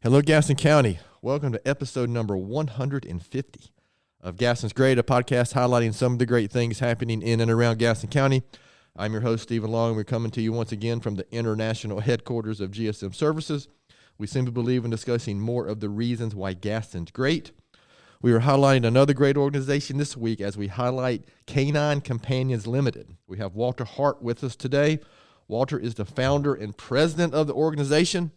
Hello, Gaston County. Welcome to episode number 150 of Gaston's Great, a podcast highlighting some of the great things happening in and around Gaston County. I'm your host, Stephen Long. We're coming to you once again from the international headquarters of GSM Services. We simply believe in discussing more of the reasons why Gaston's great. We are highlighting another great organization this week as we highlight Canine Companions Limited. We have Walter Hart with us today. Walter is the founder and president of the organization.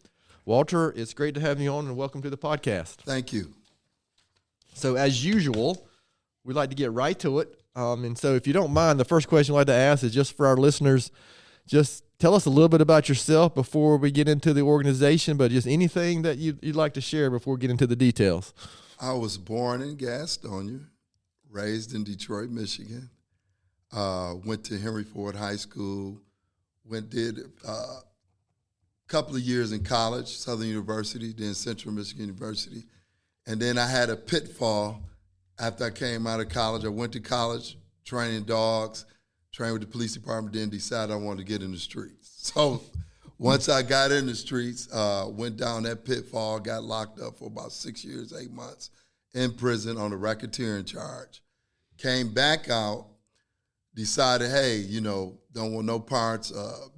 Walter, it's great to have you on, and welcome to the podcast. Thank you. So as usual, we like to get right to it. And so if you don't mind, the first question I'd like to ask is just for our listeners, just tell us a little bit about yourself before we get into the organization, but just anything that you'd like to share before we get into the details. I was born in Gaston, raised in Detroit, Michigan. Went to Henry Ford High School. Did a couple of years in college, Southern University, then Central Michigan University. And then I had a pitfall after I came out of college. I went to college training dogs, trained with the police department, then decided I wanted to get in the streets. So once I got in the streets, went down that pitfall, got locked up for about 6 years, 8 months in prison on a racketeering charge. Came back out, decided, hey, don't want no parts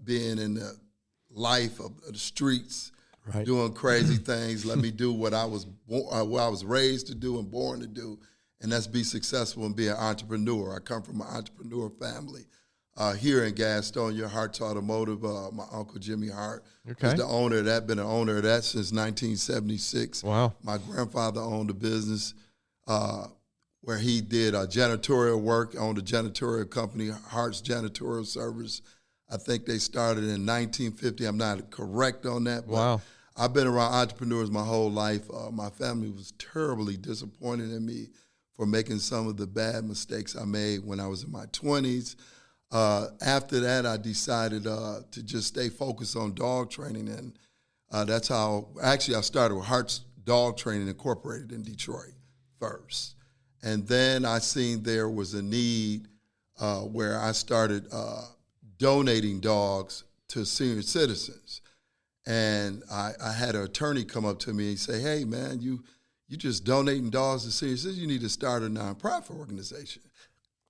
being in the life of the streets, right, doing crazy things. Let me do what I was raised to do and born to do, and that's be successful and be an entrepreneur. I come from an entrepreneur family. Here in Gaston, Hart's Automotive, my uncle Jimmy Hart is the owner of that, been an owner of that since 1976. Wow. My grandfather owned a business where he did janitorial work, owned a janitorial company, Hart's Janitorial Service. I think they started in 1950. I'm not correct on that, but wow. I've been around entrepreneurs my whole life. My family was terribly disappointed in me for making some of the bad mistakes I made when I was in my 20s. After that, I decided to just stay focused on dog training, and that's how, actually I started with Hart's Dog Training Incorporated in Detroit first. And then I seen there was a need where I started donating dogs to senior citizens. And I had an attorney come up to me and say, hey, man, you just donating dogs to senior citizens, you need to start a nonprofit organization.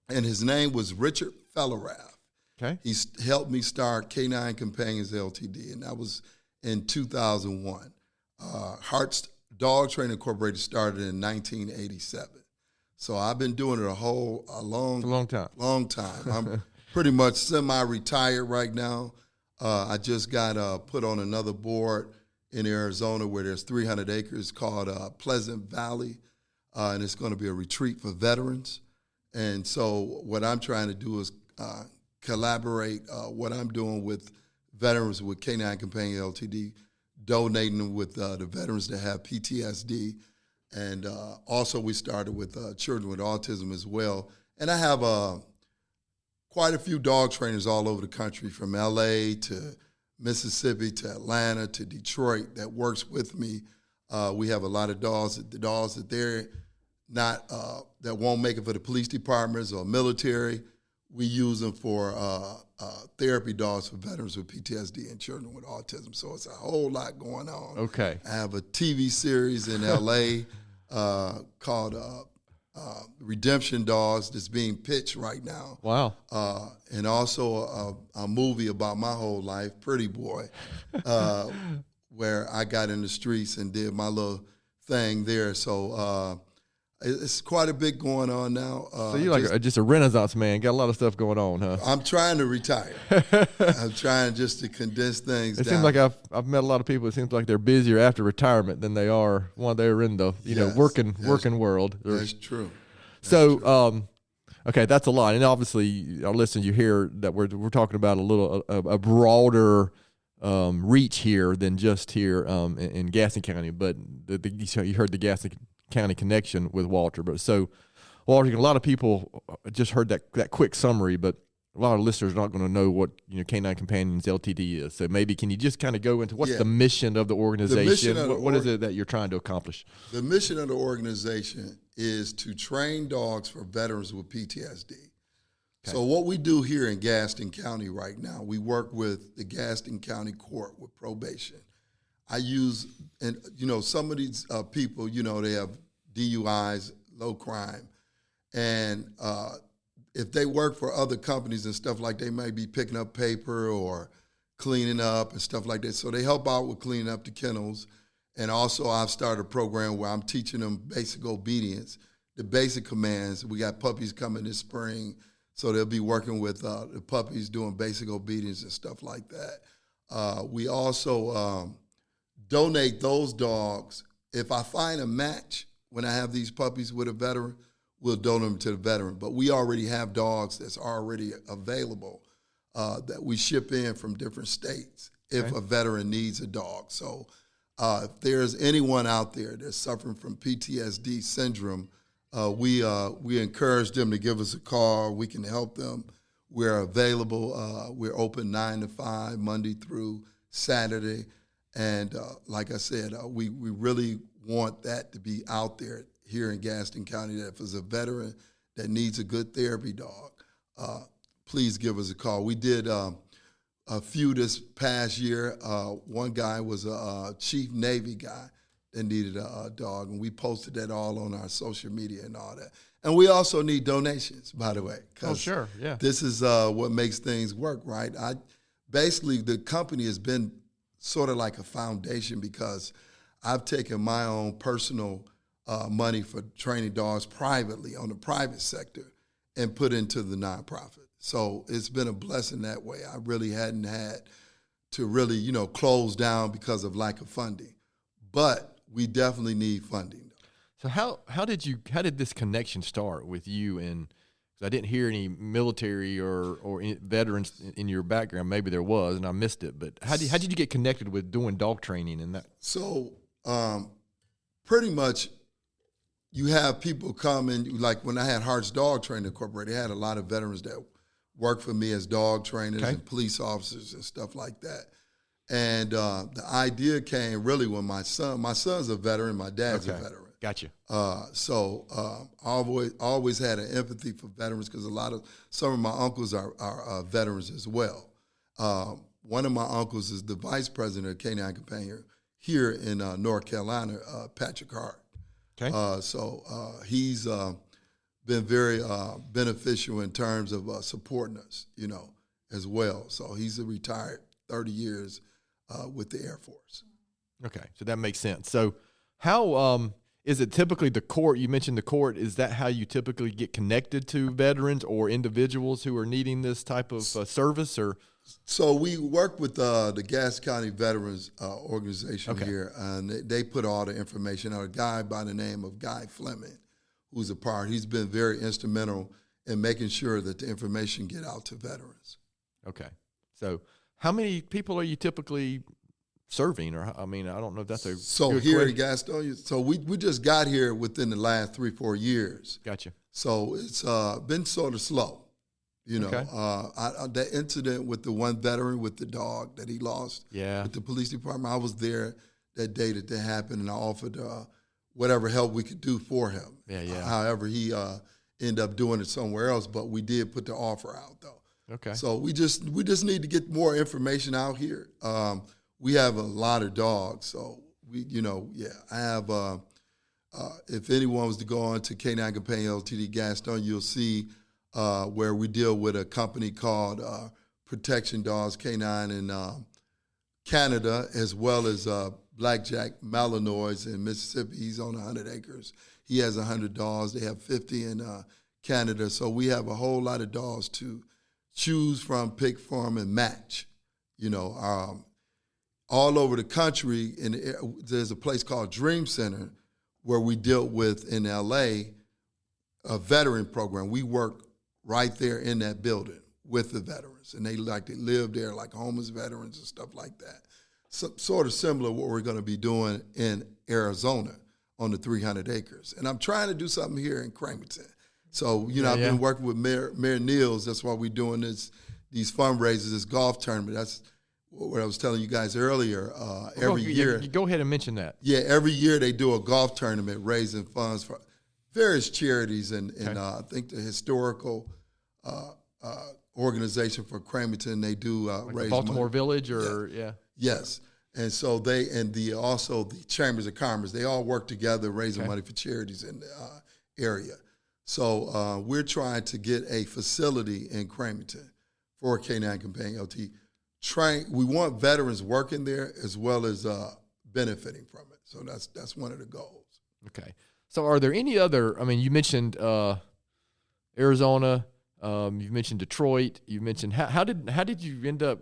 And his name was Richard Fellerath. Okay. He helped me start Canine Companions LTD, and that was in 2001. Hart's Dog Training Incorporated started in 1987. So I've been doing it a long time. I'm pretty much semi-retired right now. I just got put on another board in Arizona where there's 300 acres called Pleasant Valley, and it's going to be a retreat for veterans. And so what I'm trying to do is collaborate what I'm doing with veterans with Canine Companion LTD, donating them with the veterans that have PTSD. And also we started with children with autism as well. And I have quite a few dog trainers all over the country, from L.A. to Mississippi to Atlanta to Detroit, that works with me. We have a lot of dogs that they're not, that won't make it for the police departments or military. We use them for therapy dogs for veterans with PTSD and children with autism. So it's a whole lot going on. Okay. I have a TV series in L.A. called Redemption Dogs that's being pitched right now. Wow. And also a movie about my whole life, Pretty Boy, where I got in the streets and did my little thing there. So it's quite a bit going on now. So you're just a Renaissance man. Got a lot of stuff going on, huh? I'm trying to retire. I'm trying just to condense things down. It seems like I've met a lot of people. It seems like they're busier after retirement than they are while they're in the working world. That's true. Okay, that's a lot. And obviously, our listeners, you hear that we're talking about a broader reach here than just here in Gaston County. But you heard the Gaston County connection with Walter. But so, Walter, a lot of people just heard that quick summary, but a lot of listeners are not going to know what Canine Companions LTD is. So maybe can you just kind of go into what's the mission of the organization? What is it that you're trying to accomplish? The mission of the organization is to train dogs for veterans with PTSD. Okay. So what we do here in Gaston County right now, we work with the Gaston County Court with probation. I use, and some of these people, they have DUIs, low crime, and if they work for other companies and stuff like, they might be picking up paper or cleaning up and stuff like that. So they help out with cleaning up the kennels. And also I've started a program where I'm teaching them basic obedience, the basic commands. We got puppies coming this spring, so they'll be working with the puppies doing basic obedience and stuff like that. We also donate those dogs. If I find a match when I have these puppies with a veteran, we'll donate them to the veteran. But we already have dogs that's already available that we ship in from different states if a veteran needs a dog. So if there's anyone out there that's suffering from PTSD syndrome, we encourage them to give us a call. We can help them. We're available. We're open 9 to 5, Monday through Saturday. And like I said, we really want that to be out there here in Gaston County, that if there's a veteran that needs a good therapy dog, please give us a call. We did a few this past year. One guy was a Chief Navy guy that needed a dog, and we posted that all on our social media and all that. And we also need donations, by the way. Oh, sure, yeah. This is what makes things work, right? Basically, the company has been sort of like a foundation because I've taken my own personal money for training dogs privately on the private sector and put into the nonprofit. So it's been a blessing that way. I really hadn't had to really, close down because of lack of funding. But we definitely need funding. So how did this connection start with you? And cause I didn't hear any military or veterans in your background. Maybe there was, and I missed it. But how did you get connected with doing dog training and that? So pretty much, you have people come in, like when I had Hearts Dog Training Incorporated, they had a lot of veterans that worked for me as dog trainers and police officers and stuff like that. And the idea came really when my son's a veteran, my dad's a veteran. Gotcha. So I always had an empathy for veterans because some of my uncles are veterans as well. One of my uncles is the vice president of Canine Companion here in North Carolina, Patrick Hart. Okay. So he's been very beneficial in terms of supporting us, as well. So he's retired 30 years with the Air Force. Okay, so that makes sense. So how is it typically the court? You mentioned the court. Is that how you typically get connected to veterans or individuals who are needing this type of service? Or so we work with the Gaston County Veterans Organization here, and they put all the information out. A guy by the name of Guy Fleming, who's a part. He's been very instrumental in making sure that the information get out to veterans. Okay. So how many people are you typically serving? Or, I don't know if that's a So here at Gaston, so we just got here within the last 3-4 years. Gotcha. So it's been sort of slow. That incident with the one veteran with the dog that he lost with the police department, I was there that day that happened, and I offered whatever help we could do for him. However, he ended up doing it somewhere else, but we did put the offer out, though. Okay. So we just need to get more information out here. We have a lot of dogs, so I have. If anyone was to go on to Canine Companion LTD Gaston, you'll see where we deal with a company called Protection Dogs Canine in Canada, as well as Blackjack Malinois in Mississippi. He's on 100 acres. He has 100 dogs. They have 50 in Canada. So we have a whole lot of dogs to choose from, pick from, and match. All over the country, and there's a place called Dream Center where we dealt with in L.A. a veteran program. We work right there in that building with the veterans, and they live there like homeless veterans and stuff like that. So, sort of similar to what we're going to be doing in Arizona on the 300 acres. And I'm trying to do something here in Cramerton. So, I've been working with Mayor Niels. That's why we're doing these fundraisers, this golf tournament. That's what I was telling you guys earlier. Every year. Go ahead and mention that. Yeah, every year they do a golf tournament raising funds for various charities, and I think the historical organization for Cramerton, they do raise Baltimore money. Village or Yes. And so also the chambers of commerce, they all work together raising money for charities in the area. So we're trying to get a facility in Cramerton for Canine Companion LT. We want veterans working there as well as benefiting from it. So that's one of the goals. Okay. So are there any other, I mean, you mentioned Arizona, you mentioned Detroit, you mentioned, how did you end up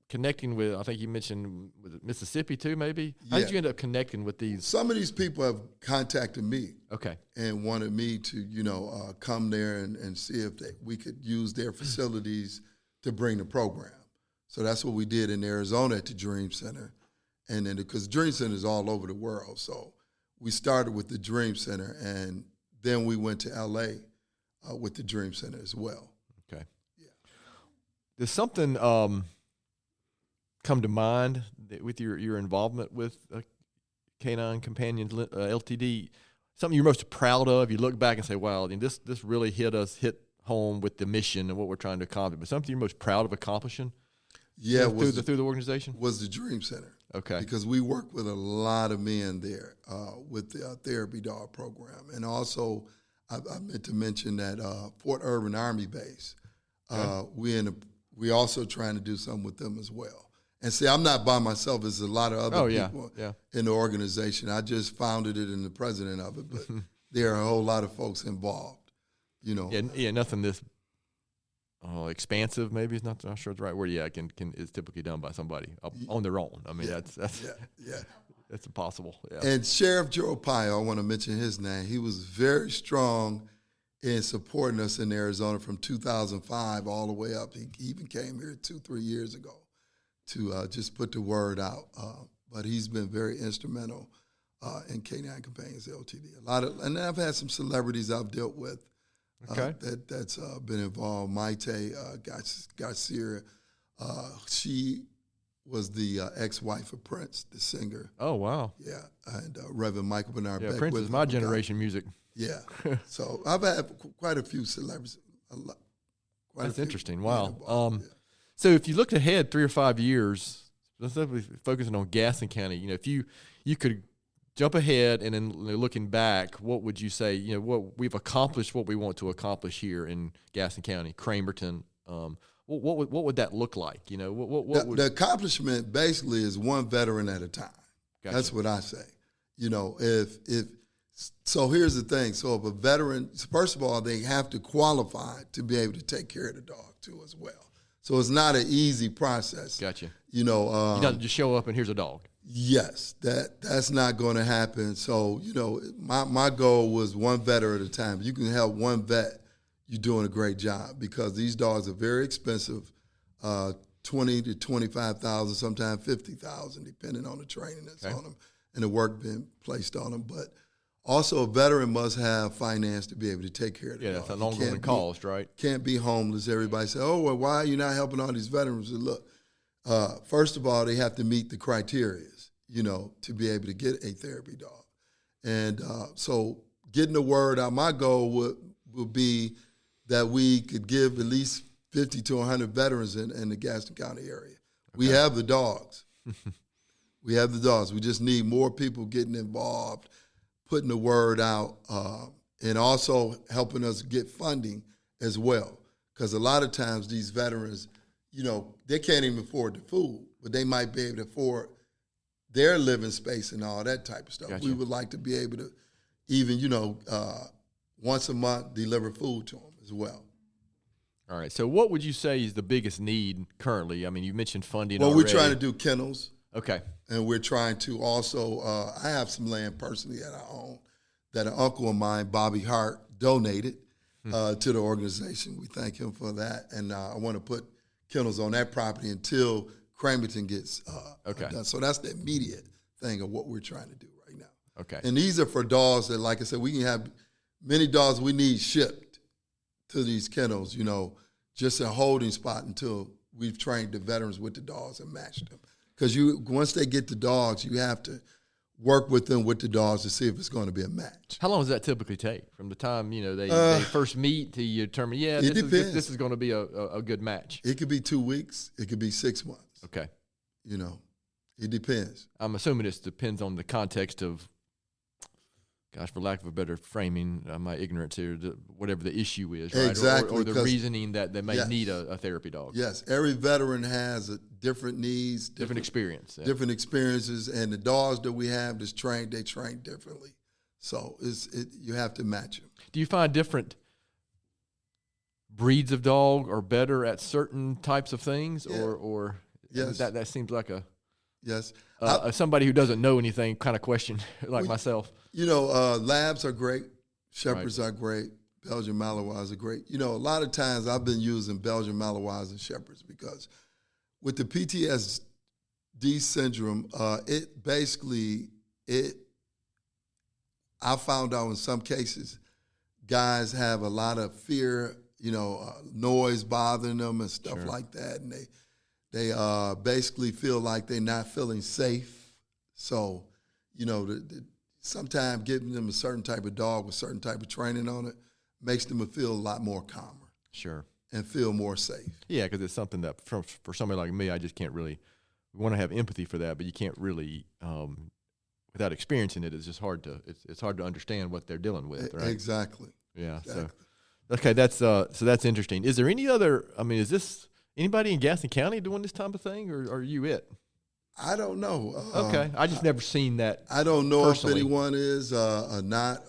connecting with, I think you mentioned with Mississippi too, maybe? How did you end up connecting with these? Some of these people have contacted me. Okay. And wanted me to, come there and see if we could use their facilities to bring the program. So that's what we did in Arizona at the Dream Center. And then, because Dream Center is all over the world. So we started with the Dream Center, and then we went to LA with the Dream Center as well. Okay. Yeah. Does something come to mind with your involvement with Canine Companion LTD? Something you're most proud of? You look back and say, "Wow, this really hit home with the mission and what we're trying to accomplish." But something you're most proud of accomplishing? Yeah, through the organization was the Dream Center. Okay, because we work with a lot of men there with the therapy dog program, and also I meant to mention that Fort Irwin Army Base. We also trying to do something with them as well. And see, I'm not by myself. There's a lot of other people in the organization. I just founded it and the president of it, but there are a whole lot of folks involved. Yeah, nothing this expansive. Maybe it's not sure it's the right word. Yeah, is typically done by somebody on their own. I mean, that's that's impossible. Yeah. And Sheriff Joe Pio, I want to mention his name. He was very strong in supporting us in Arizona from 2005 all the way up. He even came here 2-3 years ago to just put the word out. But he's been very instrumental in Canine Companions LTD. And I've had some celebrities I've dealt with that's been involved. Maite Garcia, she was the ex-wife of Prince, the singer. Oh, wow. Yeah, and Reverend Michael Bernard Beck. Prince is my generation music. Yeah, so I've had quite a few celebrities. That's interesting. Wow. So if you looked ahead 3 or 5 years, specifically focusing on Gaston County, if you could jump ahead and then looking back, what would you say? What we've accomplished, what we want to accomplish here in Gaston County, Cramerton. What would that look like? The accomplishment basically is one veteran at a time. Gotcha. That's what I say. So here's the thing. So if a veteran, first of all, they have to qualify to be able to take care of the dog too as well. So it's not an easy process. Gotcha. You don't just show up and here's a dog. Yes, that's not going to happen. So, my goal was one vet at a time. If you can help one vet, you're doing a great job, because these dogs are very expensive, $20,000 to $25,000, sometimes $50,000, depending on the training that's on them and the work being placed on them. But also, a veteran must have finance to be able to take care of the dog. Yeah, that's an ongoing cost, right? Can't be homeless. Everybody say, "Oh, well, why are you not helping all these veterans?" Look, first of all, they have to meet the criteria, to be able to get a therapy dog. And so getting the word out, my goal would be that we could give at least 50 to 100 veterans in the Gaston County area. Okay. We have the dogs. We have the dogs. We just need more people getting involved, putting the word out, and also helping us get funding as well. Because a lot of times these veterans, they can't even afford the food, but they might be able to afford their living space and all that type of stuff. Gotcha. We would like to be able to even, once a month deliver food to them as well. All right. So what would you say is the biggest need currently? I mean, you mentioned funding already. We're trying to do kennels. Okay. And we're trying to also, I have some land personally that I own that an uncle of mine, Bobby Hart, donated to the organization. We thank him for that. And I want to put kennels on that property until Cramerton gets done. So that's the immediate thing of what we're trying to do right now. Okay. And these are for dogs that, like I said, we can have many dogs we need shipped to these kennels, just a holding spot until we've trained the veterans with the dogs and matched them. Because once they get the dogs, you have to work with them with the dogs to see if it's going to be a match. How long does that typically take from the time they first meet to you determine this is going to be a good match? It could be 2 weeks. It could be 6 months. Okay. It It depends. I'm assuming it depends on the context of, gosh, for lack of a better framing, my ignorance here, whatever the issue is, right? Exactly. Or the reasoning that they may yes. need a therapy dog. Yes. Every veteran has different needs, different experience. Yeah. Different experiences, and the dogs that we have that's trained, they train differently. So you have to match them. Do you find different breeds of dog are better at certain types of things, or yes. that seems like a yes somebody who doesn't know anything kind of question like myself. Labs are great, Shepherds are great, Belgian Malinois are great. A lot of times I've been using Belgian Malinois and Shepherds because with the PTSD syndrome, I found out in some cases guys have a lot of fear, noise bothering them and stuff Sure. like that, and they basically feel like they're not feeling safe. So, sometimes giving them a certain type of dog with certain type of training on it makes them feel a lot more calmer. Sure. And feel more safe. Yeah, because it's something that for somebody like me, I just can't really want to have empathy for that, but you can't really without experiencing it. It's just hard to understand what they're dealing with. Right? Exactly. Yeah. Exactly. So okay, that's interesting. Is there any other? I mean, is this anybody in Gaston County doing this type of thing, or are you it? I don't know. Okay, I just never seen that. I don't know personally. if anyone is or not.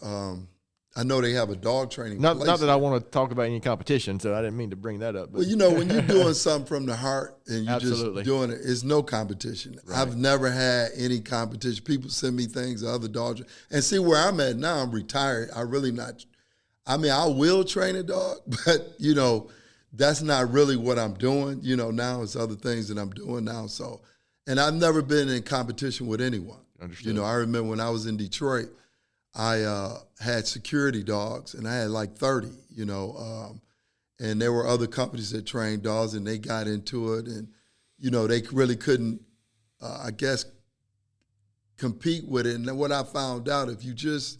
I know they have a dog training Not place. that I want to talk about any competition, so I didn't mean to bring that up. But. Well, when you're doing something from the heart and you're Absolutely. just doing it, it's no competition. Right. I've never had any competition. People send me things, other dogs. And see where I'm at now, I'm retired. I really not. I mean, I will train a dog, but, that's not really what I'm doing. Now it's other things that I'm doing now. So, and I've never been in competition with anyone. Understood. I remember when I was in Detroit, I had security dogs, and I had like 30, and there were other companies that trained dogs, and they got into it, and, they really couldn't, compete with it. And what I found out, if you just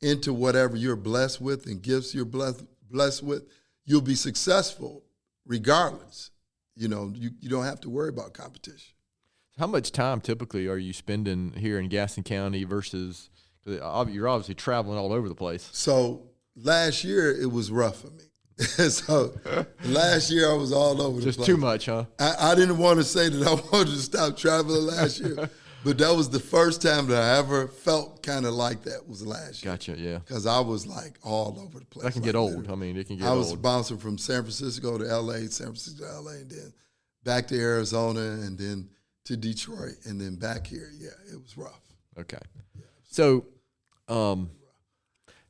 into whatever you're blessed with and gifts you're blessed with, you'll be successful regardless. You don't have to worry about competition. How much time typically are you spending here in Gaston County versus – you're obviously traveling all over the place. So last year it was rough for me. So last year I was all over the place. Just too much, huh? I didn't want to say that I wanted to stop traveling last year, but that was the first time that I ever felt kind of like that was last year. Gotcha, yeah. Because I was like all over the place. That can get old. I mean, it can get old. I was bouncing from San Francisco to L.A., San Francisco to L.A., and then back to Arizona, and then to Detroit, and then back here. Yeah, it was rough. Okay. So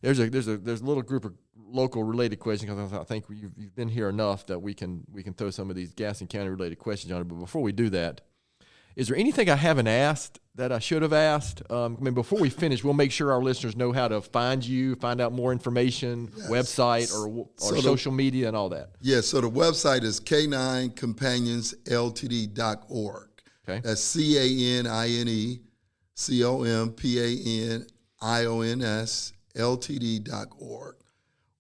there's a little group of local related questions because I think you've been here enough that we can throw some of these Gaston County related questions on it. But before we do that, is there anything I haven't asked that I should have asked? Before we finish, we'll make sure our listeners know how to find you, find out more information, yes. Website or social media and all that. Yeah, so the website is caninecompanionsltd.org. Okay. That's CANINECOMPANIONS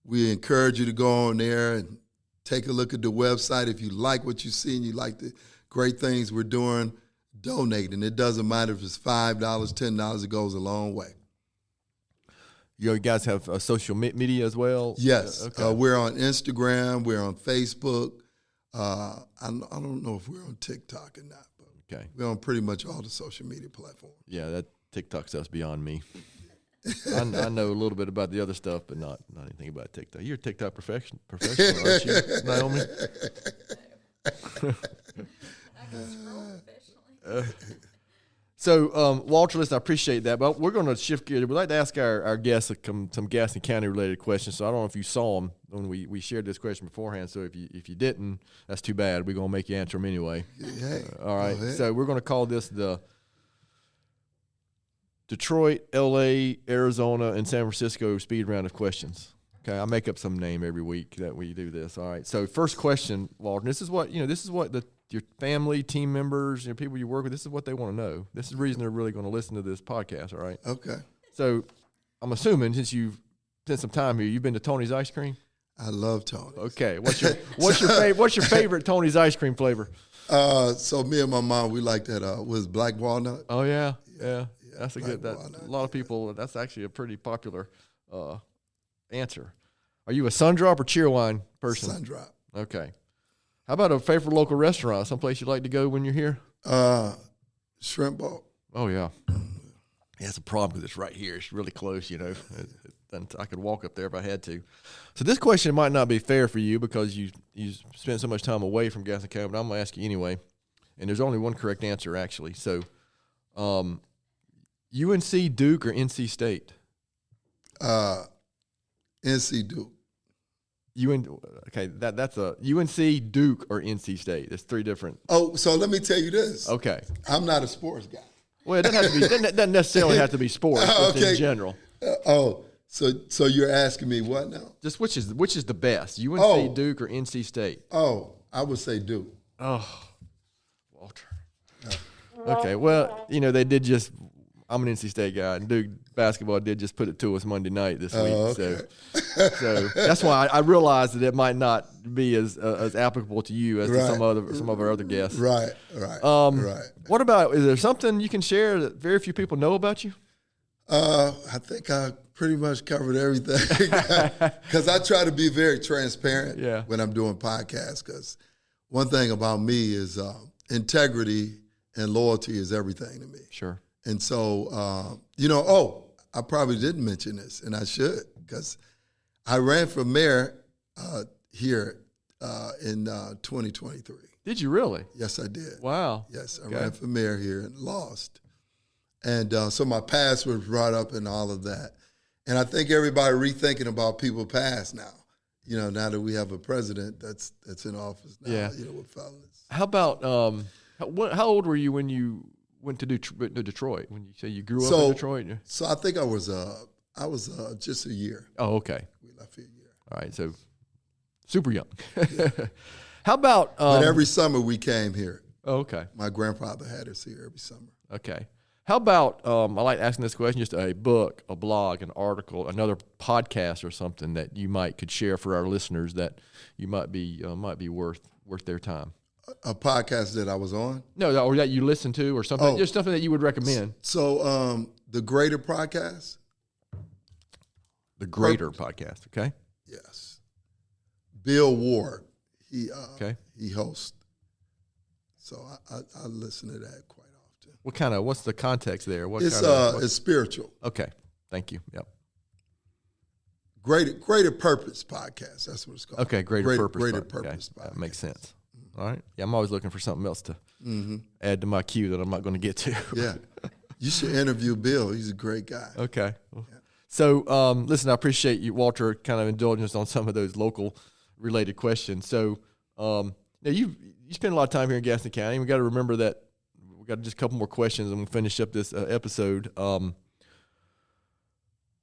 We encourage you to go on there and take a look at the website. If you like what you see and you like the great things we're doing, donate. And it doesn't matter if it's $5, $10, it goes a long way. You guys have social media as well? Yes. Okay. We're on Instagram. We're on Facebook. I don't know if we're on TikTok or not, but okay. We're on pretty much all the social media platforms. Yeah, that TikTok stuff's beyond me. I know a little bit about the other stuff, but not anything about TikTok. You're a TikTok professional, aren't you, Naomi? I can scroll professionally. So, Walter, listen, I appreciate that, but we're going to shift gears. We'd like to ask our guests some Gaston County-related questions. So I don't know if you saw them when we shared this question beforehand. So if you didn't, that's too bad. We're going to make you answer them anyway. Hey, all right. So we're going to call this the Detroit, L.A., Arizona, and San Francisco speed round of questions. Okay, I make up some name every week that we do this. All right. So first question, Walter. This is what your family, team members, people you work with. This is what they want to know. This is the reason they're really going to listen to this podcast. All right. Okay. So I'm assuming since you've spent some time here, you've been to Tony's Ice Cream. I love Tony's. Okay. What's your favorite Tony's ice cream flavor? So me and my mom, we like that. Was black walnut? Oh yeah. That's a good. walnut, A lot of people. That's actually a pretty popular answer. Are you a Sundrop or Cheerwine person? Sundrop. Okay. How about a favorite local restaurant? Someplace you like to go when you're here? Shrimp bowl. Oh yeah. Yeah, it's a problem because it's right here. It's really close, And I could walk up there if I had to. So this question might not be fair for you because you spent so much time away from Gaston County, but I'm going to ask you anyway. And there's only one correct answer, actually. So UNC, Duke, or NC State? NC Duke. Okay, that's a UNC, Duke, or NC State. There's three different. Oh, so let me tell you this. Okay. I'm not a sports guy. Well, it doesn't necessarily have to be sports, just in general. So you're asking me what now? Just which is the best, UNC, Duke, or NC State? Oh, I would say Duke. Oh, Walter. Okay, well, they did just. I'm an NC State guy, and Duke basketball did just put it to us Monday night this week. Okay. So that's why I realized that it might not be as applicable to you as to some of our other guests. Right. What about? Is there something you can share that very few people know about you? I think I pretty much covered everything because I try to be very transparent when I'm doing podcasts. Because one thing about me is integrity and loyalty is everything to me. Sure. And so, I probably didn't mention this, and I should, because I ran for mayor here in 2023. Did you really? Yes, I did. Wow. Yes, I ran for mayor here and lost. And so my past was brought up and all of that. And I think everybody rethinking about people's past now, now that we have a president that's in office now, with felons. How about, how old were you when you went to Detroit? When you say you grew up in Detroit? So I think I was just a year. Oh, okay. We left for a year. All right, so super young. Yeah. How about? But every summer we came here. Oh, okay. My grandfather had us here every summer. Okay. How about? I like asking this question: just a book, a blog, an article, another podcast, or something that you could share for our listeners that you might be worth their time. A podcast that I was on? No, or that you listen to, or something. Just something that you would recommend. So, the Greater podcast. The Greater podcast. Okay. Yes. Bill Ward. He hosts. So I listen to that quite often. What's the context there? It's spiritual. Okay. Thank you. Yep. Greater Purpose podcast. That's what it's called. Okay. Greater Purpose podcast. That makes sense. All right. Yeah, I'm always looking for something else to add to my queue that I'm not going to get to. Yeah. You should interview Bill. He's a great guy. Okay. Yeah. So, listen, I appreciate you, Walter, kind of indulging us on some of those local related questions. So, now you spend a lot of time here in Gaston County. We got to remember that we got just a couple more questions and we'll finish up this episode.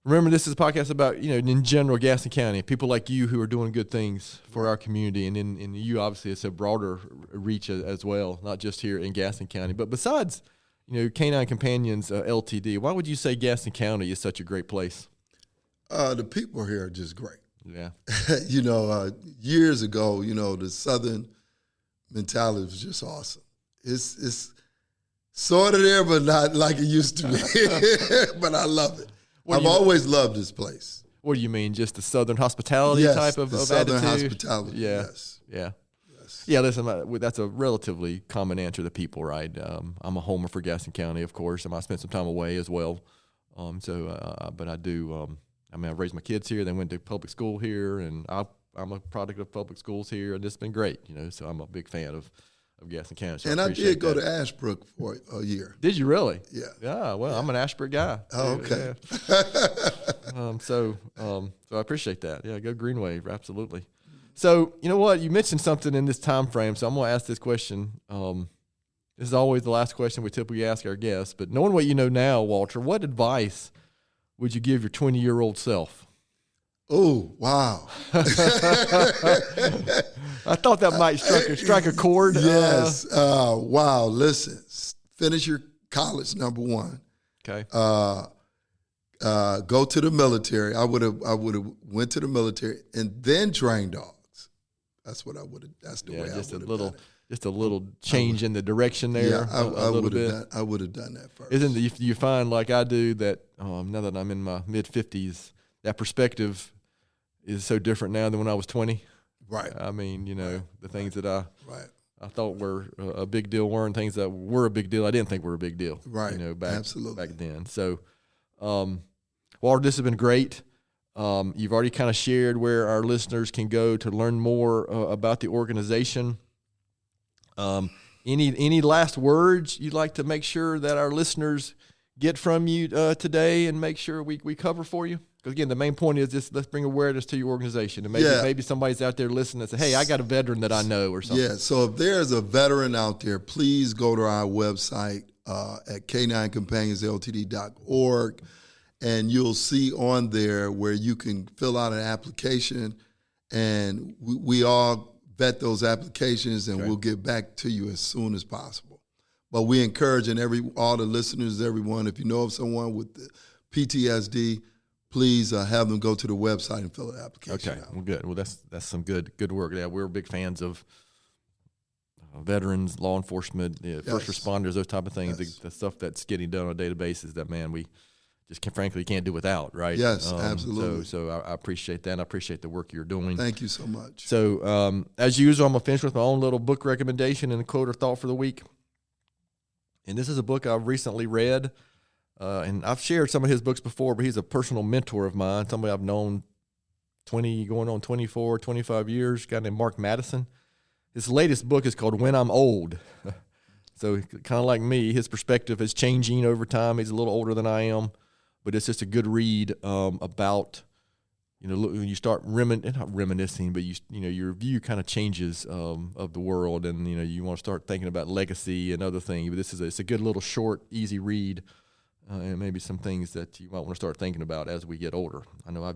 Remember, this is a podcast about, in general, Gaston County, people like you who are doing good things for our community. And in you, obviously, it's a broader reach as well, not just here in Gaston County. But besides, Canine Companions, LTD, why would you say Gaston County is such a great place? The people here are just great. Yeah. Years ago, the Southern mentality was just awesome. It's sort of there, but not like it used to be. But I love it. I've always loved this place. What do you mean? Just the Southern hospitality type of Southern attitude? Hospitality, yes. Yeah. Yes. Yeah, listen, that's a relatively common answer to people, right? I'm a homer for Gaston County, of course. I spent some time away as well. But I do, I raised my kids here. They went to public school here, and I'm a product of public schools here, and it's been great, so I'm a big fan of Gaston County. So and I did go to Ashbrook for a year. Did you really? Yeah. Yeah. Well, I'm an Ashbrook guy. Oh, okay. Yeah. So I appreciate that. Yeah. Go Greenway. Absolutely. So you know what? You mentioned something in this time frame, so I'm going to ask this question. This is always the last question we typically ask our guests. But knowing what you know now, Walter, what advice would you give your 20-year-old self? Oh, wow. I thought that might strike a chord. Yes. Wow. Listen, finish your college, number one. Okay. go to the military. I would have went to the military and then trained dogs. That's what I would have. That's the way I would have done it. Just a little change in the direction there. Yeah, a little bit. I would have done that first. Isn't you find like I do that now that I'm in my mid-50s, that perspective is so different now than when I was 20. Right. I mean, the things that I thought were a big deal weren't things that were a big deal. I didn't think were a big deal. Right. Back then. So, Walter, this has been great. You've already kind of shared where our listeners can go to learn more about the organization. Any last words you'd like to make sure that our listeners get from you today and make sure we cover for you? Because, again, the main point is just let's bring awareness to your organization. And maybe somebody's out there listening and say, hey, I got a veteran that I know or something. Yeah, so if there's a veteran out there, please go to our website at caninecompanionsLTD.org, and you'll see on there where you can fill out an application, and we all vet those applications, and we'll get back to you as soon as possible. But we encouraging all the listeners, everyone, if you know of someone with the PTSD, please have them go to the website and fill the application out. Well, good. Well, that's some good work. Yeah, we're big fans of veterans, law enforcement, first responders, those type of things. Yes. The stuff that's getting done on a daily basis that, man, we just frankly can't do without, right? Yes, absolutely. So I appreciate that. I appreciate the work you're doing. Thank you so much. So as usual, I'm going to finish with my own little book recommendation and a quote or thought for the week. And this is a book I've recently read. And I've shared some of his books before, but he's a personal mentor of mine, somebody I've known 25 years, a guy named Mark Madison. His latest book is called When I'm Old. So kind of like me, his perspective is changing over time. He's a little older than I am, but it's just a good read about, when you start not reminiscing, but your view kind of changes of the world, and you want to start thinking about legacy and other things. But it's a good little short, easy read. And maybe some things that you might want to start thinking about as we get older. I know I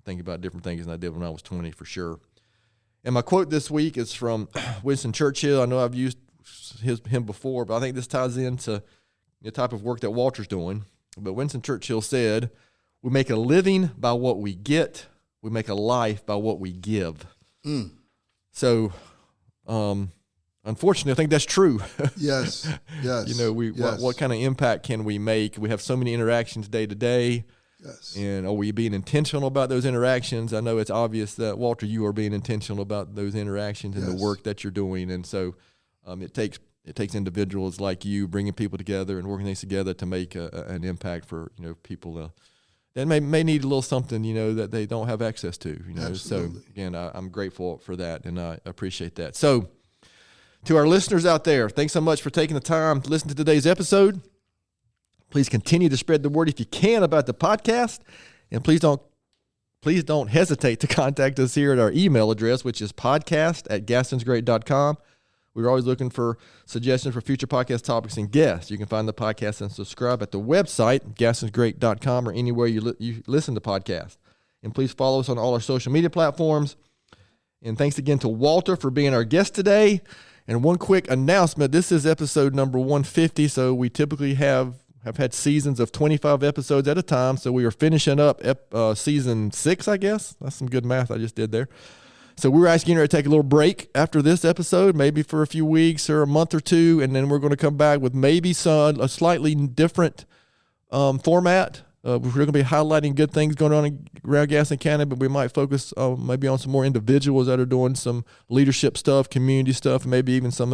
think about different things than I did when I was 20 for sure. And my quote this week is from Winston Churchill. I know I've used him before, but I think this ties into the type of work that Walter's doing. But Winston Churchill said, "We make a living by what we get. We make a life by what we give." So, unfortunately, I think that's true. Yes. What kind of impact can we make? We have so many interactions day to day. Yes. And are we being intentional about those interactions? I know it's obvious that, Walter, you are being intentional about those interactions and the work that you're doing. And so it takes individuals like you bringing people together and working things together to make an impact for people that may need a little something that they don't have access to. Absolutely. So again, I'm grateful for that, and I appreciate that. So, to our listeners out there, thanks so much for taking the time to listen to today's episode. Please continue to spread the word if you can about the podcast, and please don't hesitate to contact us here at our email address, which is podcast@gastonsgreat.com. We're always looking for suggestions for future podcast topics and guests. You can find the podcast and subscribe at the website, gastonsgreat.com, or anywhere you listen to podcasts. And please follow us on all our social media platforms. And thanks again to Walter for being our guest today. And one quick announcement, this is episode number 150, so we typically have had seasons of 25 episodes at a time, so we are finishing up season 6, I guess. That's some good math I just did there. So we were asking her to take a little break after this episode, maybe for a few weeks or a month or two, and then we're going to come back with maybe a slightly different format. We're going to be highlighting good things going on around Gaston County, but we might focus maybe on some more individuals that are doing some leadership stuff, community stuff, and maybe even some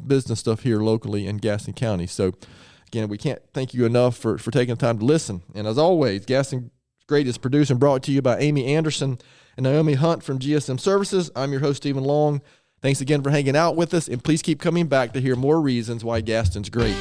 business stuff here locally in Gaston County. So, again, we can't thank you enough for taking the time to listen. And as always, Gaston Great is produced and brought to you by Amy Anderson and Naomi Hunt from GSM Services. I'm your host, Stephen Long. Thanks again for hanging out with us, and please keep coming back to hear more reasons why Gaston's great.